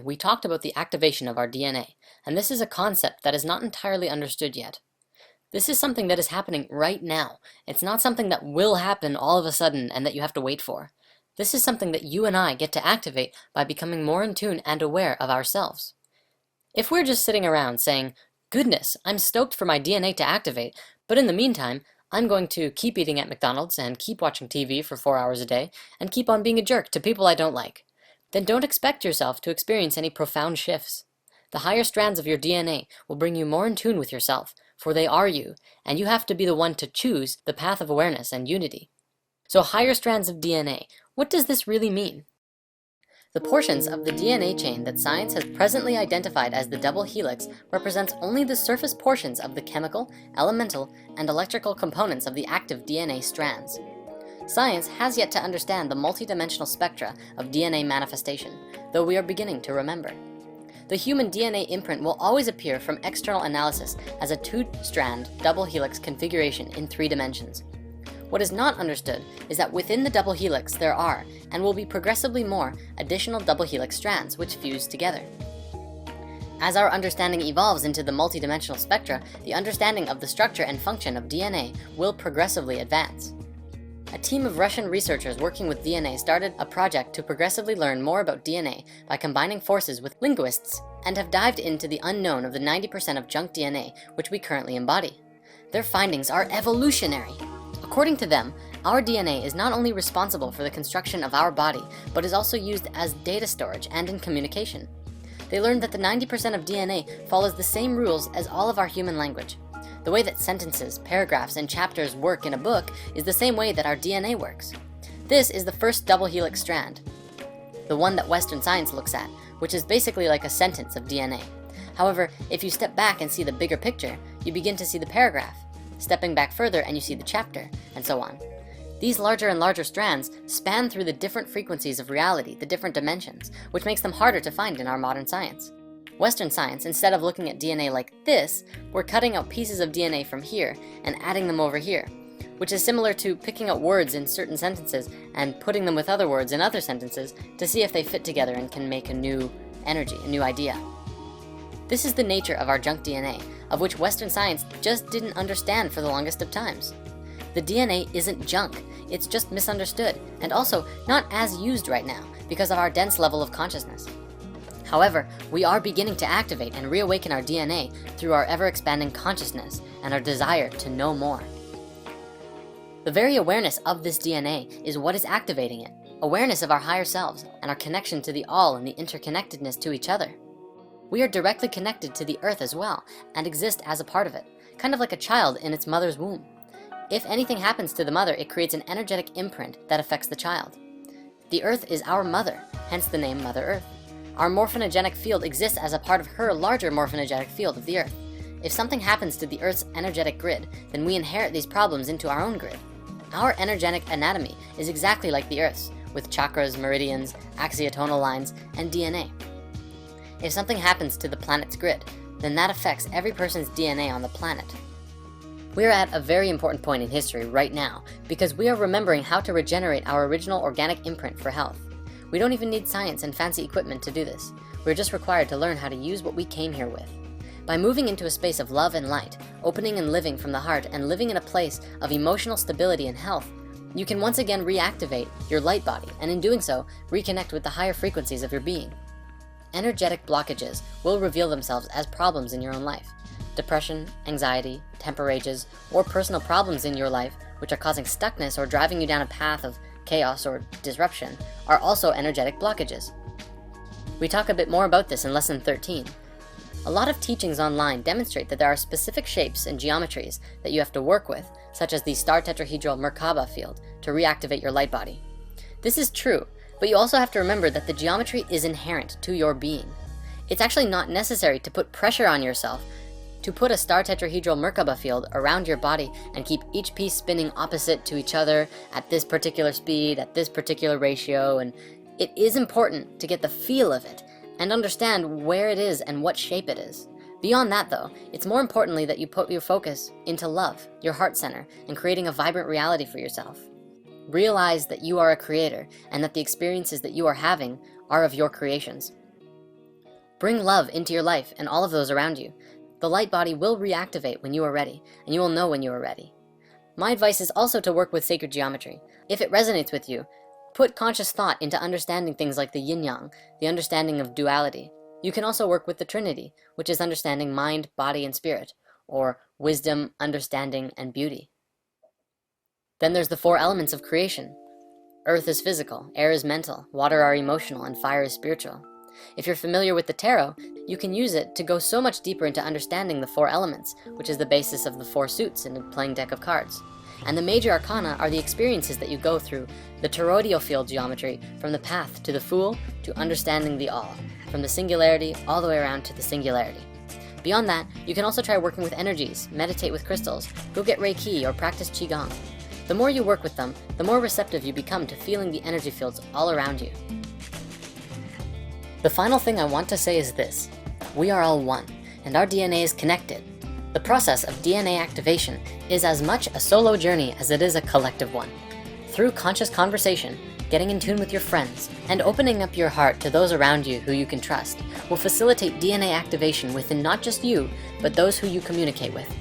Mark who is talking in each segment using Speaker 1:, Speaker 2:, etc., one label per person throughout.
Speaker 1: we talked about the activation of our DNA, and this is a concept that is not entirely understood yet. This is something that is happening right now. It's not something that will happen all of a sudden and that you have to wait for. This is something that you and I get to activate by becoming more in tune and aware of ourselves. If we're just sitting around saying, goodness, I'm stoked for my DNA to activate, but in the meantime, I'm going to keep eating at McDonald's and keep watching TV for 4 hours a day and keep on being a jerk to people I don't like, then don't expect yourself to experience any profound shifts. The higher strands of your DNA will bring you more in tune with yourself, for they are you, and you have to be the one to choose the path of awareness and unity. So higher strands of DNA, what does this really mean? The portions of the DNA chain that science has presently identified as the double helix represents only the surface portions of the chemical, elemental, and electrical components of the active DNA strands. Science has yet to understand the multidimensional spectra of DNA manifestation, though we are beginning to remember. The human DNA imprint will always appear from external analysis as a two-strand double helix configuration in 3 dimensions. What is not understood is that within the double helix there are, and will be progressively more, additional double helix strands which fuse together. As our understanding evolves into the multidimensional spectra, the understanding of the structure and function of DNA will progressively advance. A team of Russian researchers working with DNA started a project to progressively learn more about DNA by combining forces with linguists, and have dived into the unknown of the 90% of junk DNA which we currently embody. Their findings are evolutionary. According to them, our DNA is not only responsible for the construction of our body, but is also used as data storage and in communication. They learned that the 90% of DNA follows the same rules as all of our human language. The way that sentences, paragraphs, and chapters work in a book is the same way that our DNA works. This is the first double helix strand, the one that Western science looks at, which is basically like a sentence of DNA. However, if you step back and see the bigger picture, you begin to see the paragraph. Stepping back further and you see the chapter, and so on. These larger and larger strands span through the different frequencies of reality, the different dimensions, which makes them harder to find in our modern science. Western science, instead of looking at DNA like this, we're cutting out pieces of DNA from here and adding them over here, which is similar to picking out words in certain sentences and putting them with other words in other sentences to see if they fit together and can make a new energy, a new idea. This is the nature of our junk DNA, of which Western science just didn't understand for the longest of times. The DNA isn't junk, it's just misunderstood, and also not as used right now because of our dense level of consciousness. However, we are beginning to activate and reawaken our DNA through our ever-expanding consciousness and our desire to know more. The very awareness of this DNA is what is activating it, awareness of our higher selves and our connection to the all and the interconnectedness to each other. We are directly connected to the earth as well and exist as a part of it, kind of like a child in its mother's womb. If anything happens to the mother, it creates an energetic imprint that affects the child. The earth is our mother, hence the name Mother Earth. Our morphogenetic field exists as a part of her larger morphogenetic field of the earth. If something happens to the earth's energetic grid, then we inherit these problems into our own grid. Our energetic anatomy is exactly like the earth's, with chakras, meridians, axiotonal lines, and DNA. If something happens to the planet's grid, then that affects every person's DNA on the planet. We are at a very important point in history right now because we are remembering how to regenerate our original organic imprint for health. We don't even need science and fancy equipment to do this. We're just required to learn how to use what we came here with. By moving into a space of love and light, opening and living from the heart, and living in a place of emotional stability and health, you can once again reactivate your light body, and in doing so, reconnect with the higher frequencies of your being. Energetic blockages will reveal themselves as problems in your own life. Depression, anxiety, temper rages, or personal problems in your life which are causing stuckness or driving you down a path of chaos or disruption are also energetic blockages. We talk a bit more about this in lesson 13. A lot of teachings online demonstrate that there are specific shapes and geometries that you have to work with, such as the star tetrahedral Merkaba field, to reactivate your light body. This is true, but you also have to remember that the geometry is inherent to your being. It's actually not necessary to put pressure on yourself to put a star tetrahedral Merkaba field around your body and keep each piece spinning opposite to each other at this particular speed, at this particular ratio, and it is important to get the feel of it and understand where it is and what shape it is. Beyond that though, it's more importantly that you put your focus into love, your heart center, and creating a vibrant reality for yourself. Realize that you are a creator and that the experiences that you are having are of your creations. Bring love into your life and all of those around you. The light body will reactivate when you are ready, and you will know when you are ready. My advice is also to work with sacred geometry. If it resonates with you, put conscious thought into understanding things like the yin-yang, the understanding of duality. You can also work with the Trinity, which is understanding mind, body, and spirit, or wisdom, understanding, and beauty. Then there's the 4 elements of creation. Earth is physical, air is mental, water are emotional, and fire is spiritual. If you're familiar with the tarot, you can use it to go so much deeper into understanding the 4 elements, which is the basis of the 4 suits in a playing deck of cards. And the major arcana are the experiences that you go through, the toroidal field geometry, from the path to the Fool to understanding the all, from the singularity all the way around to the singularity. Beyond that, you can also try working with energies, meditate with crystals, go get Reiki, or practice Qigong. The more you work with them, the more receptive you become to feeling the energy fields all around you. The final thing I want to say is this: we are all one, and our DNA is connected. The process of DNA activation is as much a solo journey as it is a collective one. Through conscious conversation, getting in tune with your friends, and opening up your heart to those around you who you can trust will facilitate DNA activation within not just you, but those who you communicate with.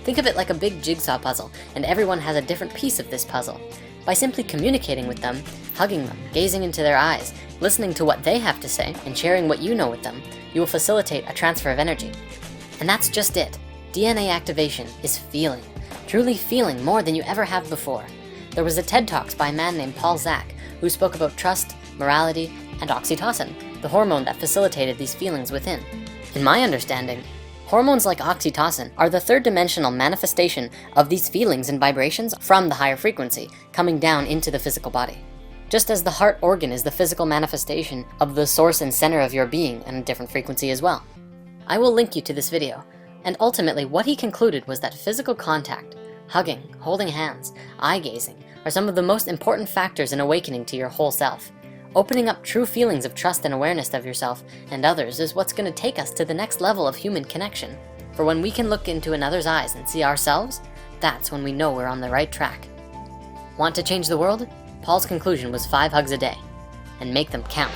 Speaker 1: Think of it like a big jigsaw puzzle, and everyone has a different piece of this puzzle. By simply communicating with them, hugging them, gazing into their eyes, listening to what they have to say, and sharing what you know with them, you will facilitate a transfer of energy. And that's just it. DNA activation is feeling, truly feeling more than you ever have before. There was a TED Talks by a man named Paul Zak who spoke about trust, morality, and oxytocin, the hormone that facilitated these feelings within. In my understanding, hormones like oxytocin are the 3rd-dimensional manifestation of these feelings and vibrations from the higher frequency, coming down into the physical body. Just as the heart organ is the physical manifestation of the source and center of your being and a different frequency as well. I will link you to this video, and ultimately what he concluded was that physical contact, hugging, holding hands, eye gazing, are some of the most important factors in awakening to your whole self. Opening up true feelings of trust and awareness of yourself and others is what's going to take us to the next level of human connection. For when we can look into another's eyes and see ourselves, that's when we know we're on the right track. Want to change the world? Paul's conclusion was 5 hugs a day, and make them count.